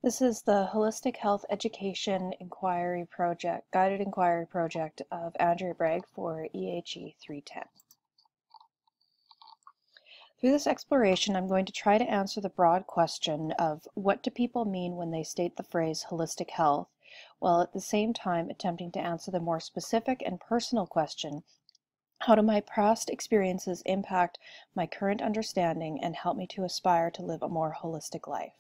This is the Holistic Health Education Inquiry Project, Guided Inquiry Project of Andrea for EHE 310. Through this exploration, I'm going to try to answer the broad question of what do people mean when they state the phrase holistic health, while at the same time attempting to answer the more specific and personal question, how do my past experiences impact my current understanding and help me to aspire to live a more holistic life?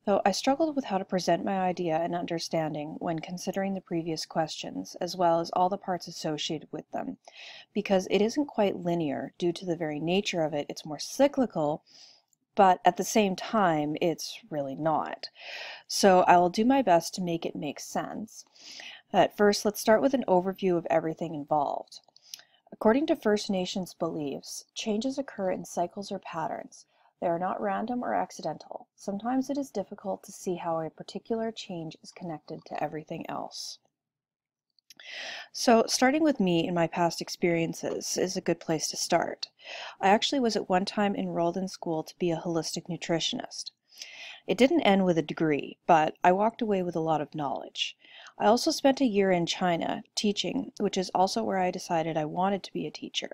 Though I struggled with how to present my idea and understanding when considering the previous questions, as well as all the parts associated with them, because it isn't quite linear due to the very nature of it. It's more cyclical, but at the same time, it's really not. So I will do my best to make it make sense. At first, let's start with an overview of everything involved. According to First Nations beliefs, changes occur in cycles or patterns. They are not random or accidental. Sometimes it is difficult to see how a particular change is connected to everything else. So, starting with me and my past experiences is a good place to start. I actually was at one time enrolled in school to be a holistic nutritionist. It didn't end with a degree, but I walked away with a lot of knowledge. I also spent a year in China teaching, which is also where I decided I wanted to be a teacher.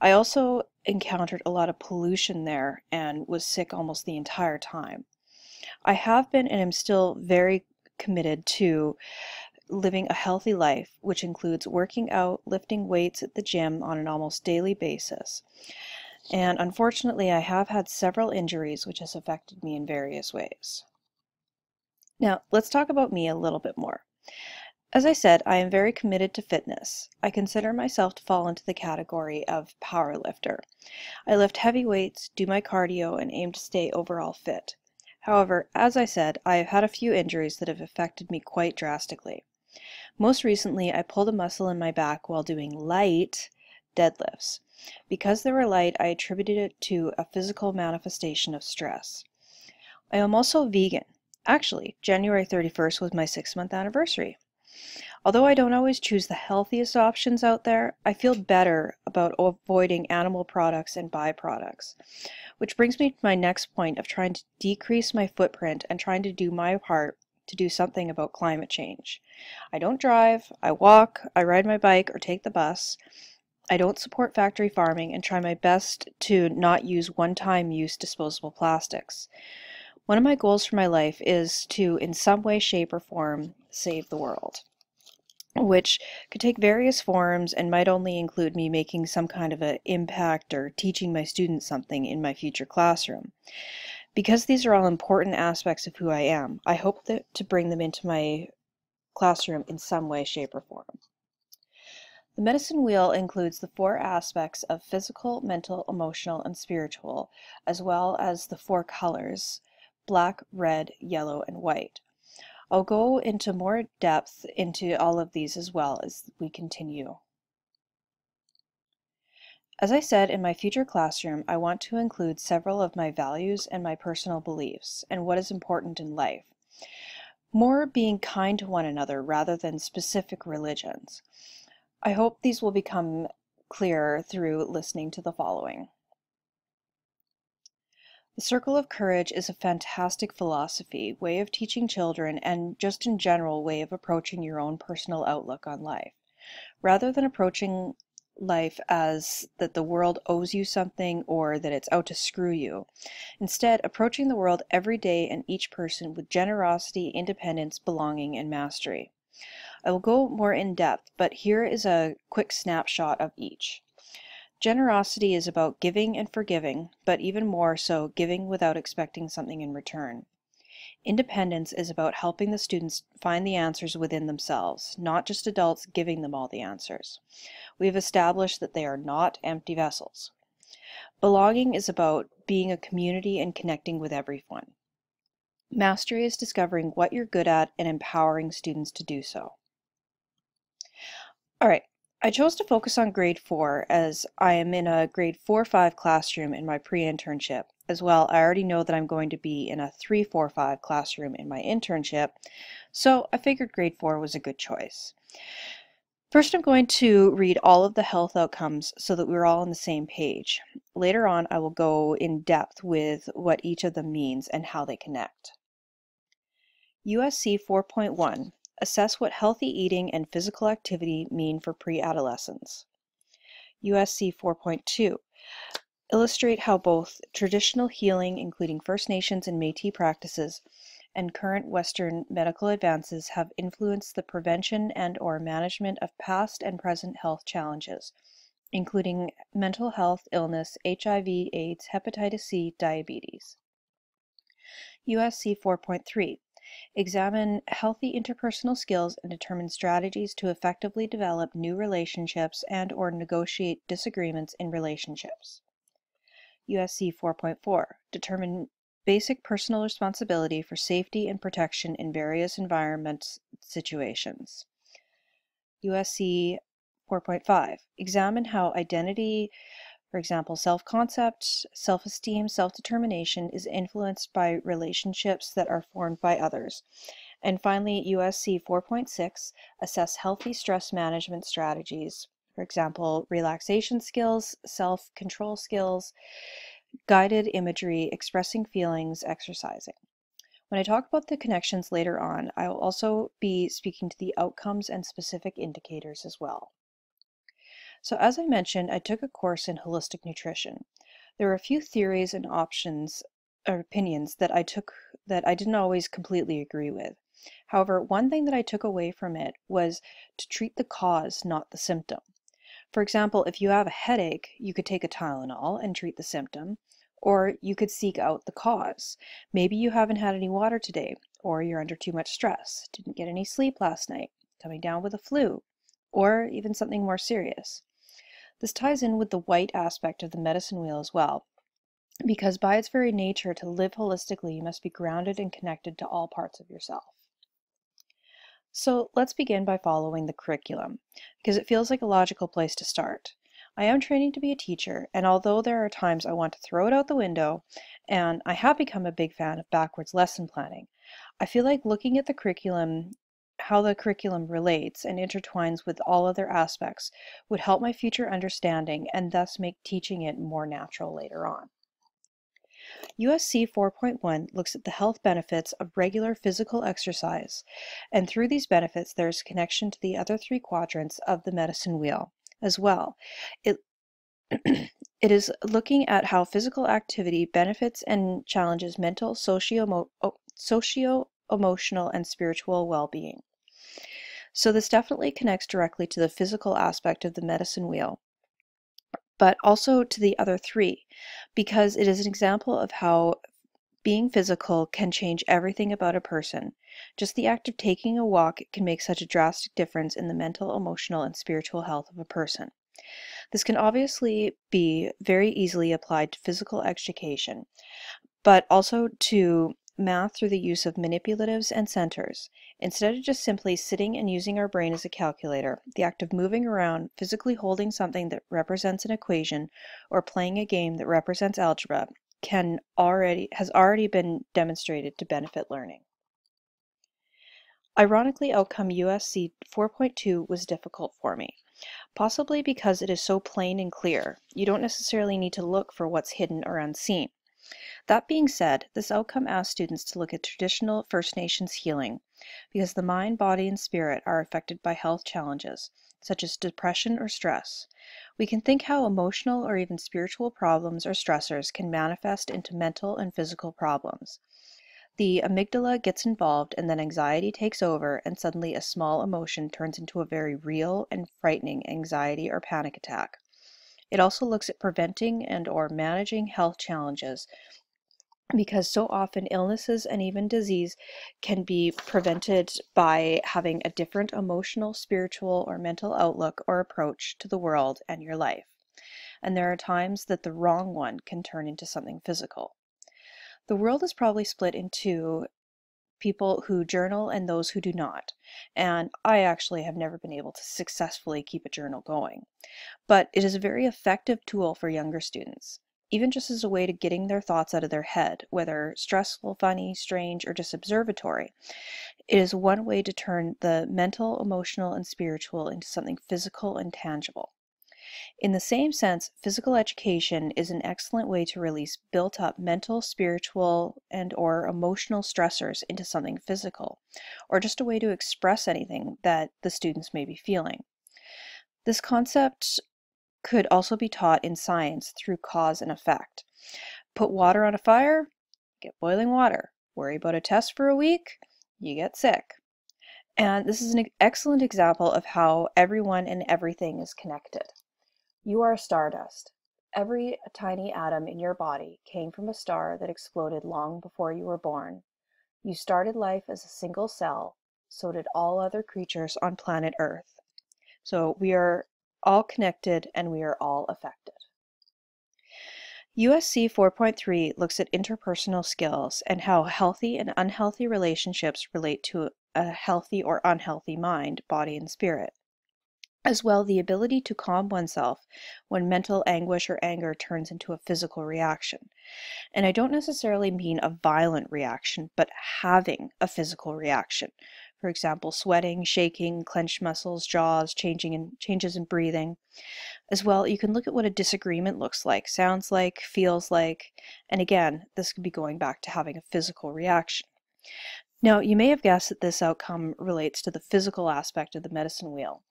I also encountered a lot of pollution there and was sick almost the entire time. I have been and am still very committed to living a healthy life, which includes working out, lifting weights at the gym on an almost daily basis. And unfortunately, I have had several injuries which has affected me in various ways. Now, let's talk about me a little bit more. As I said, I am very committed to fitness. I consider myself to fall into the category of power lifter. I lift heavy weights, do my cardio, and aim to stay overall fit. However, as I said, I have had a few injuries that have affected me quite drastically. Most recently, I pulled a muscle in my back while doing light deadlifts. Because they were light, I attributed it to a physical manifestation of stress. I am also vegan. Actually, January 31st was my 6-month anniversary. Although I don't always choose the healthiest options out there, I feel better about avoiding animal products and byproducts. Which brings me to my next point of trying to decrease my footprint and trying to do my part to do something about climate change. I don't drive, I walk, I ride my bike or take the bus. I don't support factory farming and try my best to not use one-time use disposable plastics. One of my goals for my life is to, in some way, shape, or form, save the world, which could take various forms and might only include me making some kind of an impact or teaching my students something in my future classroom. Because these are all important aspects of who I am, I hope to bring them into my classroom in some way, shape, or form. The medicine wheel includes the 4 aspects of physical, mental, emotional, and spiritual, as well as the 4 colors, black, red, yellow, and white. I'll go into more depth into all of these as well as we continue. As I said, in my future classroom, I want to include several of my values and my personal beliefs and what is important in life. More being kind to one another rather than specific religions. I hope these will become clearer through listening to the following. The Circle of Courage is a fantastic philosophy, way of teaching children, and just in general way of approaching your own personal outlook on life. Rather than approaching life as that the world owes you something or that it's out to screw you. Instead, approaching the world every day and each person with generosity, independence, belonging, and mastery. I will go more in depth, but here is a quick snapshot of each. Generosity is about giving and forgiving, but even more so, giving without expecting something in return. Independence is about helping the students find the answers within themselves, not just adults giving them all the answers. We have established that they are not empty vessels. Belonging is about being a community and connecting with everyone. Mastery is discovering what you're good at and empowering students to do so. All right, I chose to focus on grade 4 as I am in a grade 4-5 classroom in my pre-internship. As well, I already know that I'm going to be in a 3-4-5 classroom in my internship, so I figured grade 4 was a good choice. First, I'm going to read all of the health outcomes so that we're all on the same page. Later on, I will go in depth with what each of them means and how they connect. USC 4.1. Assess what healthy eating and physical activity mean for pre-adolescents. USC 4.2. Illustrate how both traditional healing, including First Nations and Métis practices, and current Western medical advances have influenced the prevention and/or management of past and present health challenges, including mental health, illness, HIV, AIDS, hepatitis C, diabetes. USC 4.3. Examine healthy interpersonal skills and determine strategies to effectively develop new relationships and/or negotiate disagreements in relationships. USC 4.4. Determine basic personal responsibility for safety and protection in various environment situations. USC 4.5. Examine how identity, for example, self-concept, self-esteem, self-determination, is influenced by relationships that are formed by others. And finally, USC 4.6, assess healthy stress management strategies, for example, relaxation skills, self-control skills, guided imagery, expressing feelings, exercising. When I talk about the connections later on, I will also be speaking to the outcomes and specific indicators as well. So as I mentioned, I took a course in holistic nutrition. There were a few theories and options or opinions that I took that I didn't always completely agree with. However, one thing that I took away from it was to treat the cause, not the symptom. For example, if you have a headache, you could take a Tylenol and treat the symptom, or you could seek out the cause. Maybe you haven't had any water today, or you're under too much stress, didn't get any sleep last night, coming down with a flu, or even something more serious. This ties in with the white aspect of the medicine wheel as well, because by its very nature, to live holistically, you must be grounded and connected to all parts of yourself. So let's begin by following the curriculum, because it feels like a logical place to start. I am training to be a teacher, and although there are times I want to throw it out the window, and I have become a big fan of backwards lesson planning, I feel like looking at the curriculum, how the curriculum relates and intertwines with all other aspects, would help my future understanding and thus make teaching it more natural later on. USC 4.1 looks at the health benefits of regular physical exercise, and through these benefits there is a connection to the other three quadrants of the medicine wheel as well. It is looking at how physical activity benefits and challenges mental, socio-emotional, and spiritual well-being. So this definitely connects directly to the physical aspect of the medicine wheel, but also to the other three, because it is an example of how being physical can change everything about a person. Just the act of taking a walk can make such a drastic difference in the mental, emotional, and spiritual health of a person. This can obviously be very easily applied to physical education, but also to math through the use of manipulatives and centers. Instead of just simply sitting and using our brain as a calculator, the act of moving around, physically holding something that represents an equation, or playing a game that represents algebra has already been demonstrated to benefit learning. Ironically, outcome USC 4.2 was difficult for me, possibly because it is so plain and clear. You don't necessarily need to look for what's hidden or unseen. That being said, this outcome asks students to look at traditional First Nations healing, because the mind, body, and spirit are affected by health challenges, such as depression or stress. We can think how emotional or even spiritual problems or stressors can manifest into mental and physical problems. The amygdala gets involved, and then anxiety takes over, and suddenly a small emotion turns into a very real and frightening anxiety or panic attack. It also looks at preventing and/or managing health challenges, because so often illnesses and even disease can be prevented by having a different emotional, spiritual, or mental outlook or approach to the world and your life. And there are times that the wrong one can turn into something physical. The world is probably split into people who journal and those who do not. And I actually have never been able to successfully keep a journal going. But it is a very effective tool for younger students, even just as a way to getting their thoughts out of their head, whether stressful, funny, strange, or just observatory. It is one way to turn the mental, emotional, and spiritual into something physical and tangible. In the same sense, physical education is an excellent way to release built-up mental, spiritual, and/or emotional stressors into something physical, or just a way to express anything that the students may be feeling. This concept could also be taught in science through cause and effect. Put water on a fire, get boiling water. Worry about a test for a week, you get sick. And this is an excellent example of how everyone and everything is connected. You are stardust. Every tiny atom in your body came from a star that exploded long before you were born. You started life as a single cell, so did all other creatures on planet Earth. So we are all connected and we are all affected. USC 4.3 looks at interpersonal skills and how healthy and unhealthy relationships relate to a healthy or unhealthy mind, body, and spirit. As well, the ability to calm oneself when mental anguish or anger turns into a physical reaction. And I don't necessarily mean a violent reaction, but having a physical reaction. For example, sweating, shaking, clenched muscles, jaws, changes in breathing. As well, you can look at what a disagreement looks like, sounds like, feels like, and again, this could be going back to having a physical reaction. Now, you may have guessed that this outcome relates to the physical aspect of the medicine wheel,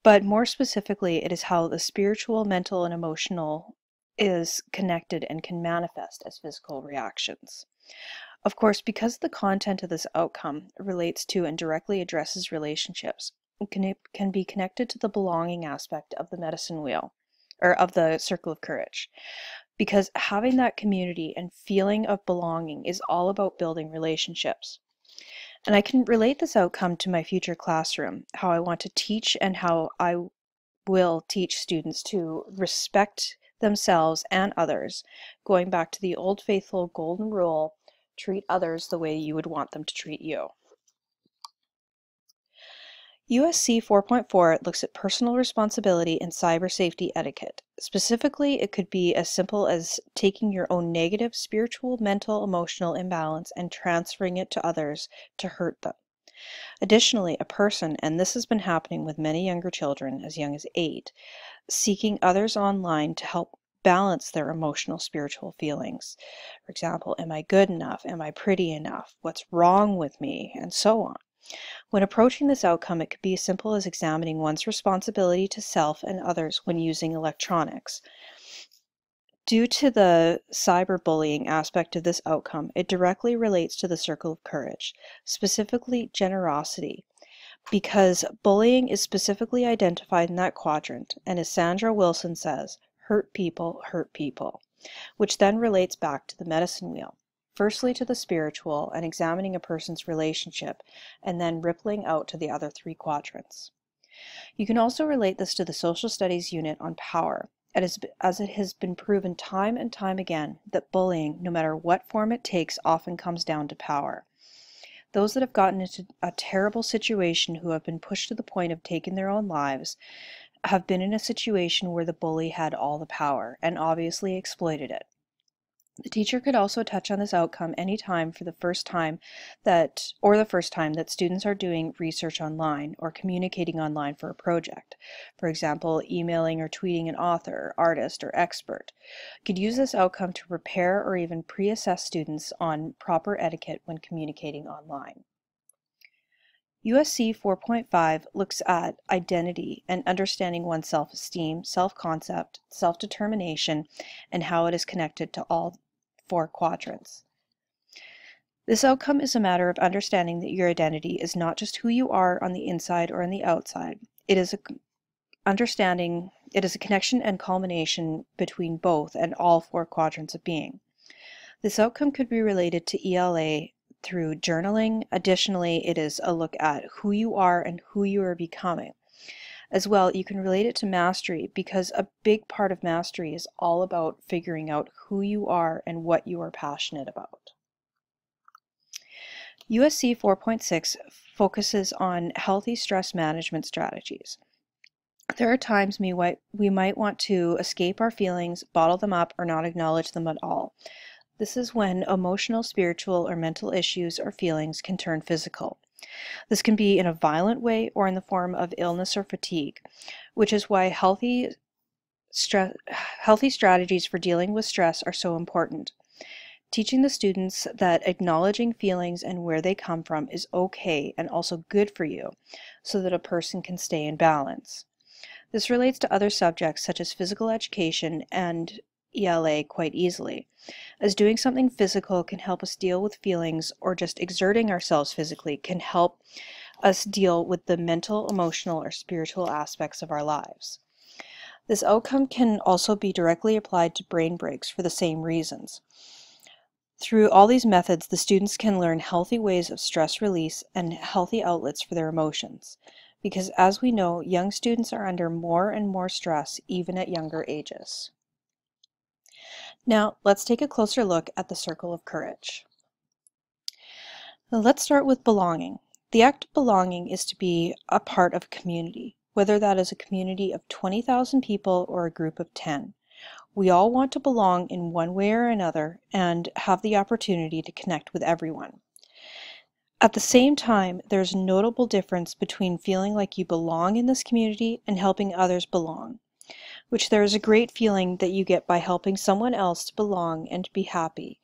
but more specifically, it is how the spiritual, mental, and emotional is connected and can manifest as physical reactions. Of course, because the content of this outcome relates to and directly addresses relationships, it can be connected to the belonging aspect of the medicine wheel, or of the circle of courage. Because having that community and feeling of belonging is all about building relationships. And I can relate this outcome to my future classroom, how I want to teach and how I will teach students to respect themselves and others, going back to the old faithful golden rule, treat others the way you would want them to treat you. USC 4.4 looks at personal responsibility and cyber safety etiquette. Specifically, it could be as simple as taking your own negative spiritual, mental, emotional imbalance and transferring it to others to hurt them. Additionally, a person, and this has been happening with many younger children as young as 8, seeking others online to help balance their emotional, spiritual feelings. For example, am I good enough? Am I pretty enough? What's wrong with me? And so on. When approaching this outcome, it could be as simple as examining one's responsibility to self and others when using electronics. Due to the cyberbullying aspect of this outcome, it directly relates to the circle of courage, specifically generosity, because bullying is specifically identified in that quadrant, and as Sandra Wilson says, hurt people, which then relates back to the medicine wheel. Firstly to the spiritual and examining a person's relationship, and then rippling out to the other 3 quadrants. You can also relate this to the social studies unit on power, as it has been proven time and time again that bullying, no matter what form it takes, often comes down to power. Those that have gotten into a terrible situation who have been pushed to the point of taking their own lives have been in a situation where the bully had all the power and obviously exploited it. The teacher could also touch on this outcome anytime for the first time that students are doing research online or communicating online for a project. For example, emailing or tweeting an author, artist, or expert. Could use this outcome to prepare or even pre-assess students on proper etiquette when communicating online. USC 4.5 looks at identity and understanding one's self-esteem, self-concept, self-determination, and how it is connected to all 4 quadrants. This outcome is a matter of understanding that your identity is not just who you are on the inside or on the outside. It is a connection and culmination between both and all 4 quadrants of being. This outcome could be related to ELA through journaling. Additionally, it is a look at who you are and who you are becoming. As well, you can relate it to mastery because a big part of mastery is all about figuring out who you are and what you are passionate about. USC 4.6 focuses on healthy stress management strategies. There are times we might want to escape our feelings, bottle them up, or not acknowledge them at all. This is when emotional, spiritual, or mental issues or feelings can turn physical. This can be in a violent way or in the form of illness or fatigue, which is why healthy healthy strategies for dealing with stress are so important. Teaching the students that acknowledging feelings and where they come from is okay and also good for you, so that a person can stay in balance. This relates to other subjects such as physical education and ELA quite easily, as doing something physical can help us deal with feelings, or just exerting ourselves physically can help us deal with the mental, emotional, or spiritual aspects of our lives. This outcome can also be directly applied to brain breaks for the same reasons. Through all these methods, the students can learn healthy ways of stress release and healthy outlets for their emotions, because as we know, young students are under more and more stress even at younger ages. Now, let's take a closer look at the circle of courage. Now, let's start with belonging. The act of belonging is to be a part of a community, whether that is a community of 20,000 people or a group of 10. We all want to belong in one way or another and have the opportunity to connect with everyone. At the same time, there's a notable difference between feeling like you belong in this community and helping others belong, which there is a great feeling that you get by helping someone else to belong and to be happy.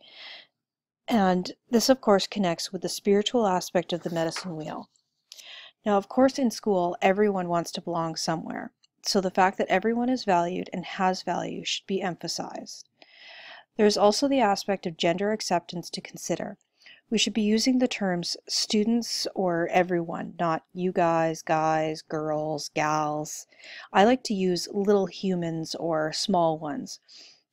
And this, of course, connects with the spiritual aspect of the medicine wheel. Now, of course, in school, everyone wants to belong somewhere, so the fact that everyone is valued and has value should be emphasized. There is also the aspect of gender acceptance to consider. We should be using the terms students or everyone, not you guys, girls, gals. I like to use little humans or small ones,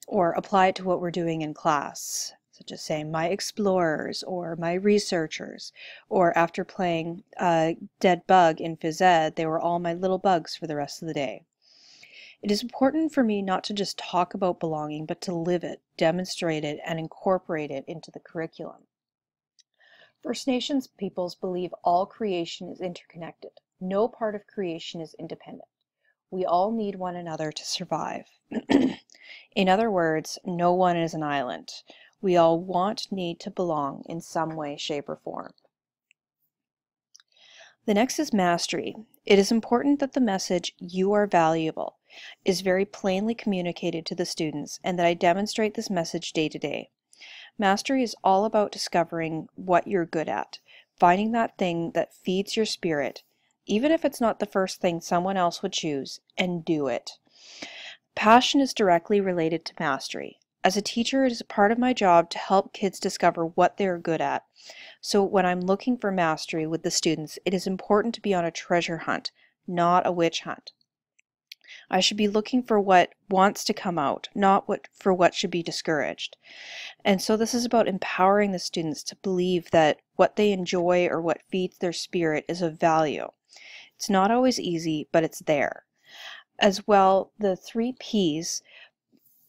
or apply it to what we're doing in class, such as saying my explorers or my researchers, or after playing a dead bug in phys ed, they were all my little bugs for the rest of the day. It is important for me not to just talk about belonging, but to live it, demonstrate it, and incorporate it into the curriculum. First Nations peoples believe all creation is interconnected. No part of creation is independent. We all need one another to survive. In other words, no one is an island. We all need to belong in some way, shape, or form. The next is mastery. It is important that the message, "you are valuable," is very plainly communicated to the students, and that I demonstrate this message day to day. Mastery is all about discovering what you're good at, finding that thing that feeds your spirit, even if it's not the first thing someone else would choose, and do it. Passion is directly related to mastery. As a teacher, it is a part of my job to help kids discover what they're good at. So when I'm looking for mastery with the students, it is important to be on a treasure hunt, not a witch hunt. I should be looking for what wants to come out, not for what should be discouraged. And so this is about empowering the students to believe that what they enjoy or what feeds their spirit is of value. It's not always easy, but it's there. As well, the 3 P's,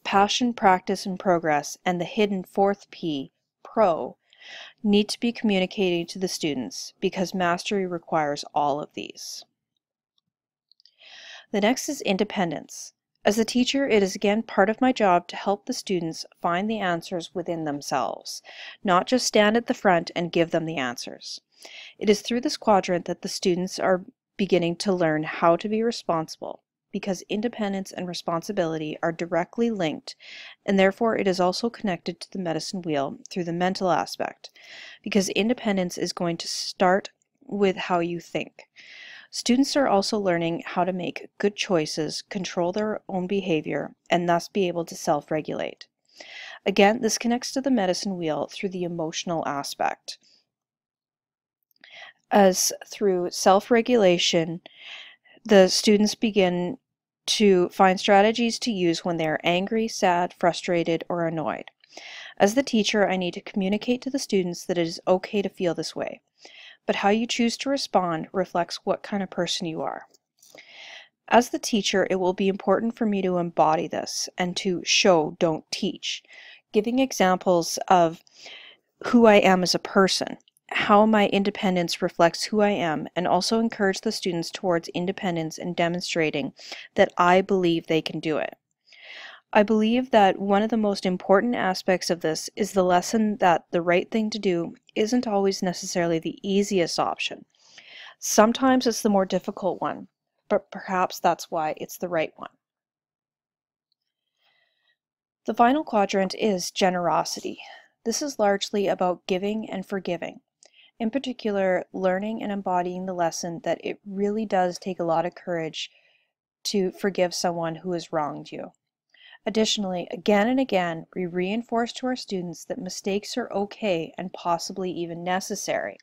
passion, practice, and progress, and the hidden 4th P, pro, need to be communicated to the students because mastery requires all of these. The next is independence. As a teacher, it is again part of my job to help the students find the answers within themselves, not just stand at the front and give them the answers. It is through this quadrant that the students are beginning to learn how to be responsible, because independence and responsibility are directly linked, and therefore it is also connected to the medicine wheel through the mental aspect, because independence is going to start with how you think. Students are also learning how to make good choices, control their own behavior, and thus be able to self-regulate. Again, this connects to the medicine wheel through the emotional aspect, as through self-regulation, the students begin to find strategies to use when they are angry, sad, frustrated, or annoyed. As the teacher, I need to communicate to the students that it is okay to feel this way, but how you choose to respond reflects what kind of person you are. As the teacher, it will be important for me to embody this and to show, don't teach, giving examples of who I am as a person, how my independence reflects who I am, and also encourage the students towards independence and demonstrating that I believe they can do it. I believe that one of the most important aspects of this is the lesson that the right thing to do isn't always necessarily the easiest option. Sometimes it's the more difficult one, but perhaps that's why it's the right one. The final quadrant is generosity. This is largely about giving and forgiving. In particular, learning and embodying the lesson that it really does take a lot of courage to forgive someone who has wronged you. Additionally, again and again, we reinforce to our students that mistakes are okay and possibly even necessary.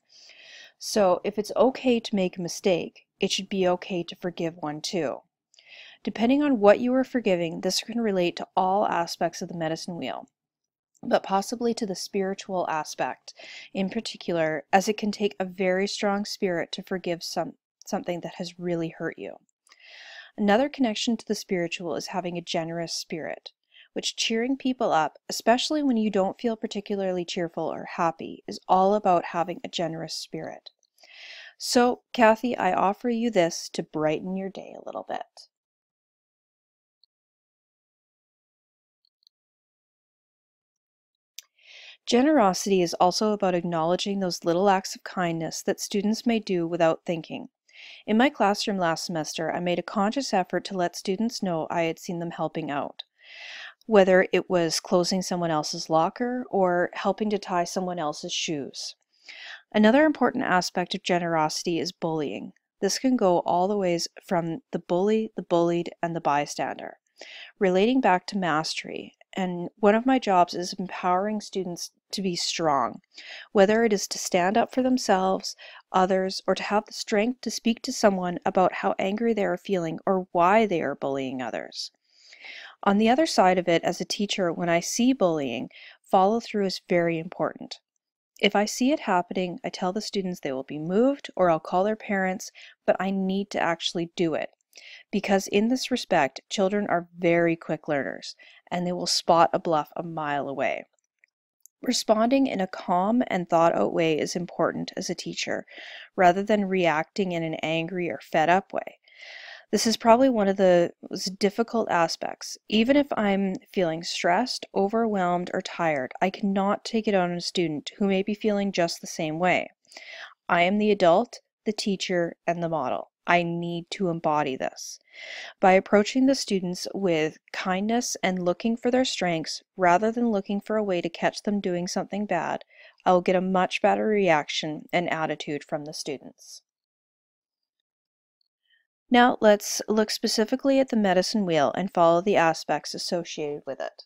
So if it's okay to make a mistake, it should be okay to forgive one too. Depending on what you are forgiving, this can relate to all aspects of the medicine wheel, but possibly to the spiritual aspect in particular, as it can take a very strong spirit to forgive something that has really hurt you. Another connection to the spiritual is having a generous spirit, which cheering people up, especially when you don't feel particularly cheerful or happy, is all about having a generous spirit. So, Kathy, I offer you this to brighten your day a little bit. Generosity is also about acknowledging those little acts of kindness that students may do without thinking. In my classroom last semester, I made a conscious effort to let students know I had seen them helping out, whether it was closing someone else's locker or helping to tie someone else's shoes. Another important aspect of generosity is bullying. This can go all the ways from the bully, the bullied, and the bystander, relating back to mastery. And one of my jobs is empowering students to be strong, whether it is to stand up for themselves, others, or to have the strength to speak to someone about how angry they are feeling or why they are bullying others. On the other side of it, as a teacher, when I see bullying, follow through is very important. If I see it happening, I tell the students they will be moved or I'll call their parents, but I need to actually do it. Because in this respect, children are very quick learners and they will spot a bluff a mile away. Responding in a calm and thought-out way is important as a teacher, rather than reacting in an angry or fed-up way. This is probably one of the most difficult aspects. Even if I'm feeling stressed, overwhelmed, or tired, I cannot take it on a student who may be feeling just the same way. I am the adult, the teacher, and the model. I need to embody this. By approaching the students with kindness and looking for their strengths, rather than looking for a way to catch them doing something bad, I will get a much better reaction and attitude from the students. Now let's look specifically at the medicine wheel and follow the aspects associated with it.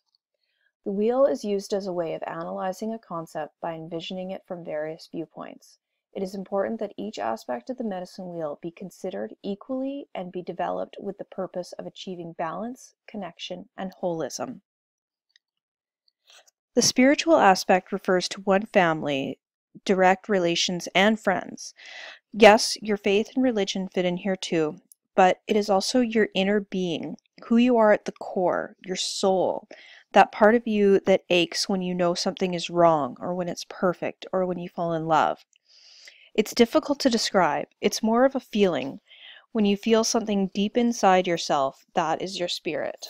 The wheel is used as a way of analyzing a concept by envisioning it from various viewpoints. It is important that each aspect of the medicine wheel be considered equally and be developed with the purpose of achieving balance, connection, and holism. The spiritual aspect refers to one family, direct relations, and friends. Yes, your faith and religion fit in here too, but it is also your inner being, who you are at the core, your soul, that part of you that aches when you know something is wrong, or when it's perfect, or when you fall in love. It's difficult to describe. It's more of a feeling. When you feel something deep inside yourself, that is your spirit.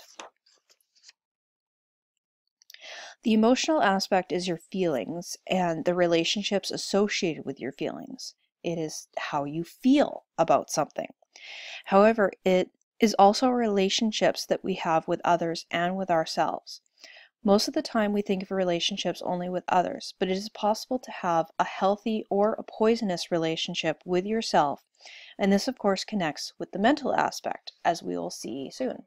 The emotional aspect is your feelings and the relationships associated with your feelings. It is how you feel about something. However, it is also relationships that we have with others and with ourselves. Most of the time we think of relationships only with others, but it is possible to have a healthy or a poisonous relationship with yourself, and this of course connects with the mental aspect, as we will see soon.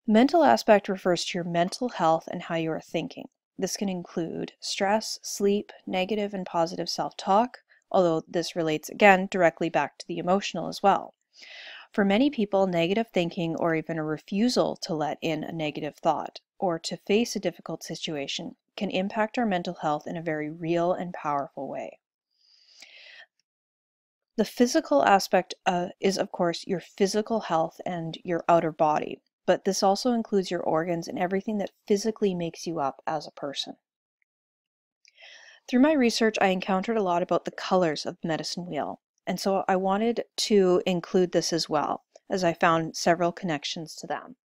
The mental aspect refers to your mental health and how you are thinking. This can include stress, sleep, negative and positive self-talk, although this relates again directly back to the emotional as well. For many people, negative thinking or even a refusal to let in a negative thought or to face a difficult situation can impact our mental health in a very real and powerful way. The physical aspect is, of course, your physical health and your outer body, but this also includes your organs and everything that physically makes you up as a person. Through my research, I encountered a lot about the colors of the medicine wheel, and so I wanted to include this as well, as I found several connections to them.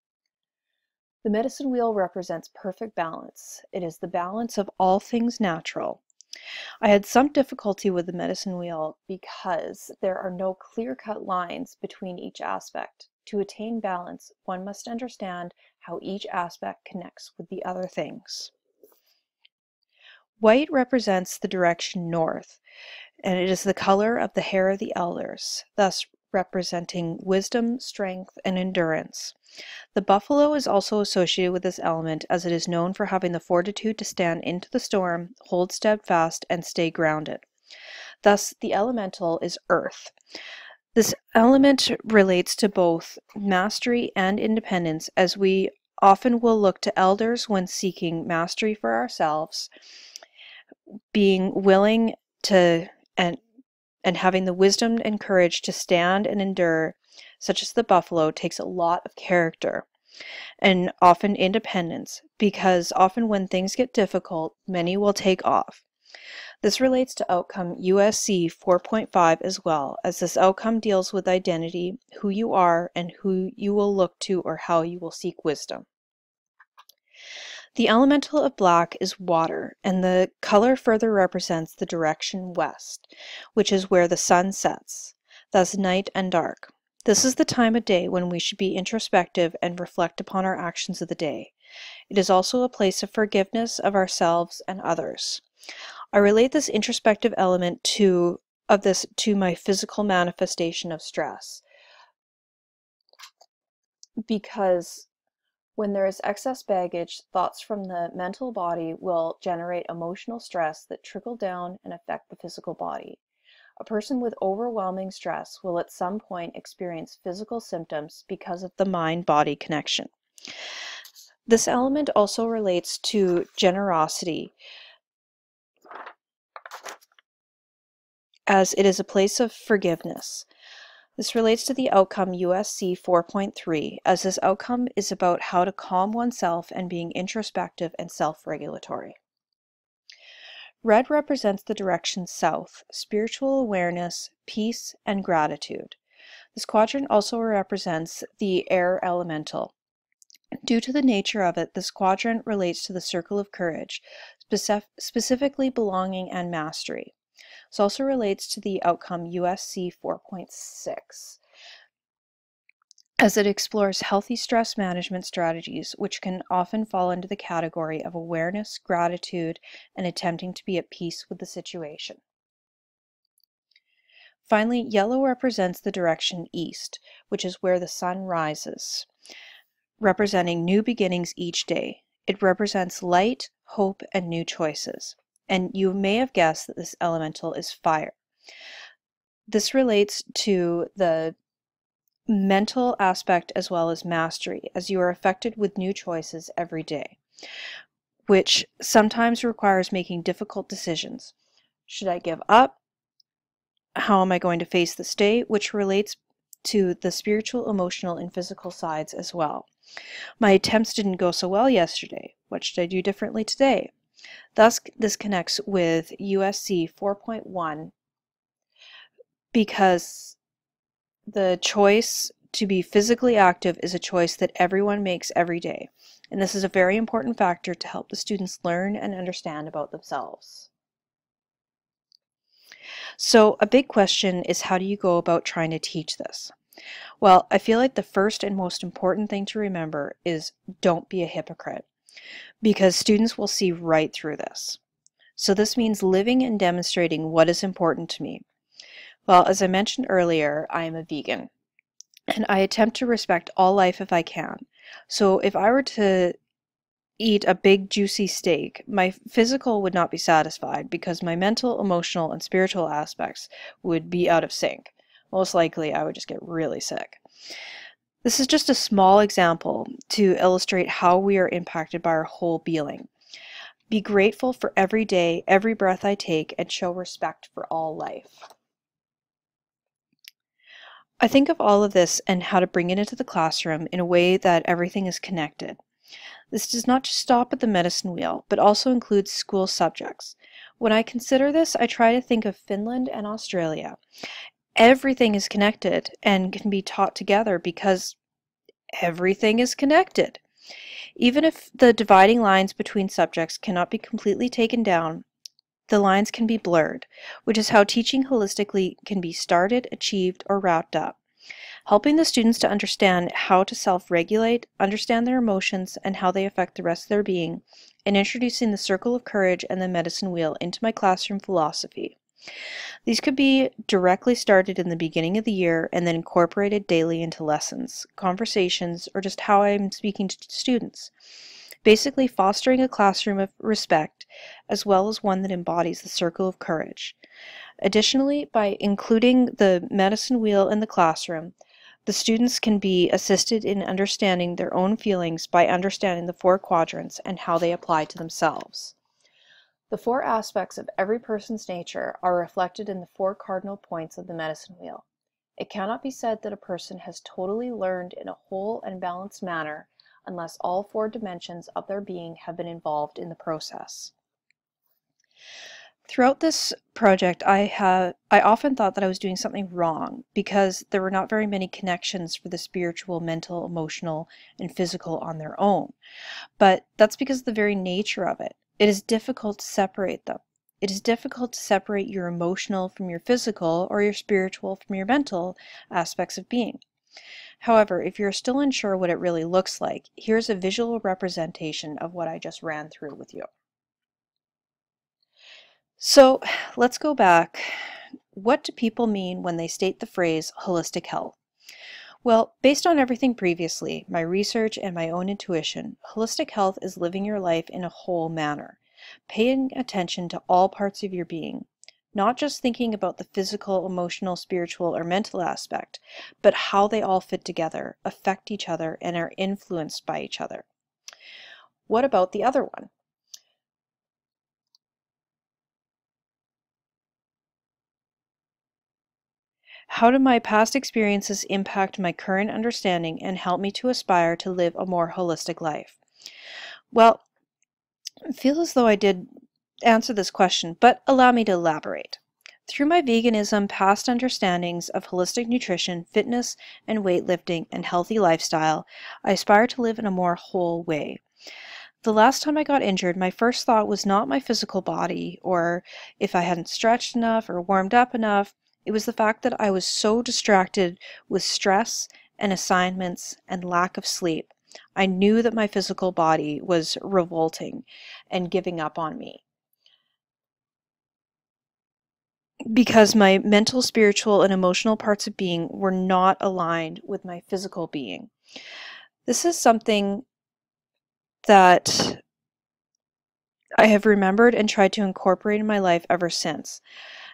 The medicine wheel represents perfect balance. It is the balance of all things natural. I had some difficulty with the medicine wheel because there are no clear-cut lines between each aspect. To attain balance, one must understand how each aspect connects with the other things. White represents the direction north, and it is the color of the hair of the elders, thus representing wisdom, strength, and endurance. The buffalo is also associated with this element as it is known for having the fortitude to stand into the storm, hold steadfast, and stay grounded. Thus, the elemental is earth. This element relates to both mastery and independence, as we often will look to elders when seeking mastery for ourselves, being willing to and having the wisdom and courage to stand and endure, such as the buffalo, takes a lot of character and often independence, because often when things get difficult, many will take off. This relates to outcome USC 4.5 as well, as this outcome deals with identity, who you are, and who you will look to or how you will seek wisdom. The elemental of black is water, and the color further represents the direction west, which is where the sun sets, thus night and dark. This is the time of day when we should be introspective and reflect upon our actions of the day. It is also a place of forgiveness of ourselves and others. I relate this introspective element to my physical manifestation of stress, because when there is excess baggage, thoughts from the mental body will generate emotional stress that trickle down and affect the physical body. A person with overwhelming stress will at some point experience physical symptoms because of the mind-body connection. This element also relates to generosity, as it is a place of forgiveness. This relates to the outcome USC 4.3, as this outcome is about how to calm oneself and being introspective and self-regulatory. Red represents the direction south, spiritual awareness, peace, and gratitude. This quadrant also represents the air elemental. Due to the nature of it, this quadrant relates to the circle of courage, specifically belonging and mastery. This also relates to the outcome USC 4.6, as it explores healthy stress management strategies, which can often fall into the category of awareness, gratitude, and attempting to be at peace with the situation. Finally, yellow represents the direction east, which is where the sun rises, representing new beginnings each day. It represents light, hope, and new choices. And you may have guessed that this elemental is fire. This relates to the mental aspect as well as mastery, as you are affected with new choices every day, which sometimes requires making difficult decisions. Should I give up? How am I going to face this day? Which relates to the spiritual, emotional, and physical sides as well. My attempts didn't go so well yesterday. What should I do differently today? Thus, this connects with USC 4.1, because the choice to be physically active is a choice that everyone makes every day, and this is a very important factor to help the students learn and understand about themselves. So a big question is, how do you go about trying to teach this? Well, I feel like the first and most important thing to remember is don't be a hypocrite, because students will see right through this. So this means living and demonstrating what is important to me. Well, as I mentioned earlier, I am a vegan, and I attempt to respect all life if I can. So if I were to eat a big juicy steak, my physical would not be satisfied because my mental, emotional, and spiritual aspects would be out of sync. Most likely I would just get really sick. This is just a small example to illustrate how we are impacted by our whole being. Be grateful for every day, every breath I take, and show respect for all life. I think of all of this and how to bring it into the classroom in a way that everything is connected. This does not just stop at the medicine wheel, but also includes school subjects. When I consider this, I try to think of Finland and Australia. Everything is connected and can be taught together because everything is connected. Even if the dividing lines between subjects cannot be completely taken down, the lines can be blurred, which is how teaching holistically can be started, achieved, or wrapped up. helping the students to understand how to self-regulate, understand their emotions, and how they affect the rest of their being, and introducing the circle of courage and the medicine wheel into my classroom philosophy. These could be directly started in the beginning of the year and then incorporated daily into lessons, conversations, or just how I'm speaking to students. Basically fostering a classroom of respect, as well as one that embodies the circle of courage. Additionally, by including the medicine wheel in the classroom, the students can be assisted in understanding their own feelings by understanding the 4 quadrants and how they apply to themselves. The 4 aspects of every person's nature are reflected in the 4 cardinal points of the medicine wheel. It cannot be said that a person has totally learned in a whole and balanced manner unless all 4 dimensions of their being have been involved in the process. Throughout this project, I often thought that I was doing something wrong because there were not very many connections for the spiritual, mental, emotional, and physical on their own. But that's because of the very nature of it. It is difficult to separate them. It is difficult to separate your emotional from your physical or your spiritual from your mental aspects of being. However, if you're still unsure what it really looks like, here's a visual representation of what I just ran through with you. So let's go back. What do people mean when they state the phrase holistic health? Well, based on everything previously, my research and my own intuition, holistic health is living your life in a whole manner, paying attention to all parts of your being, not just thinking about the physical, emotional, spiritual, or mental aspect, but how they all fit together, affect each other, and are influenced by each other. What about the other one? How do my past experiences impact my current understanding and help me to aspire to live a more holistic life? Well, I feel as though I did answer this question, but allow me to elaborate. Through my veganism, past understandings of holistic nutrition, fitness and weightlifting, and healthy lifestyle, I aspire to live in a more whole way. The last time I got injured, my first thought was not my physical body, or if I hadn't stretched enough or warmed up enough. It was the fact that I was so distracted with stress and assignments and lack of sleep. I knew that my physical body was revolting and giving up on me because my mental, spiritual, and emotional parts of being were not aligned with my physical being. This is something that I have remembered and tried to incorporate in my life ever since.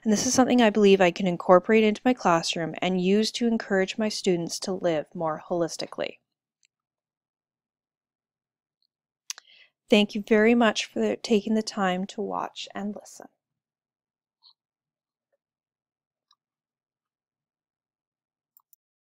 And this is something I believe I can incorporate into my classroom and use to encourage my students to live more holistically. Thank you very much for taking the time to watch and listen.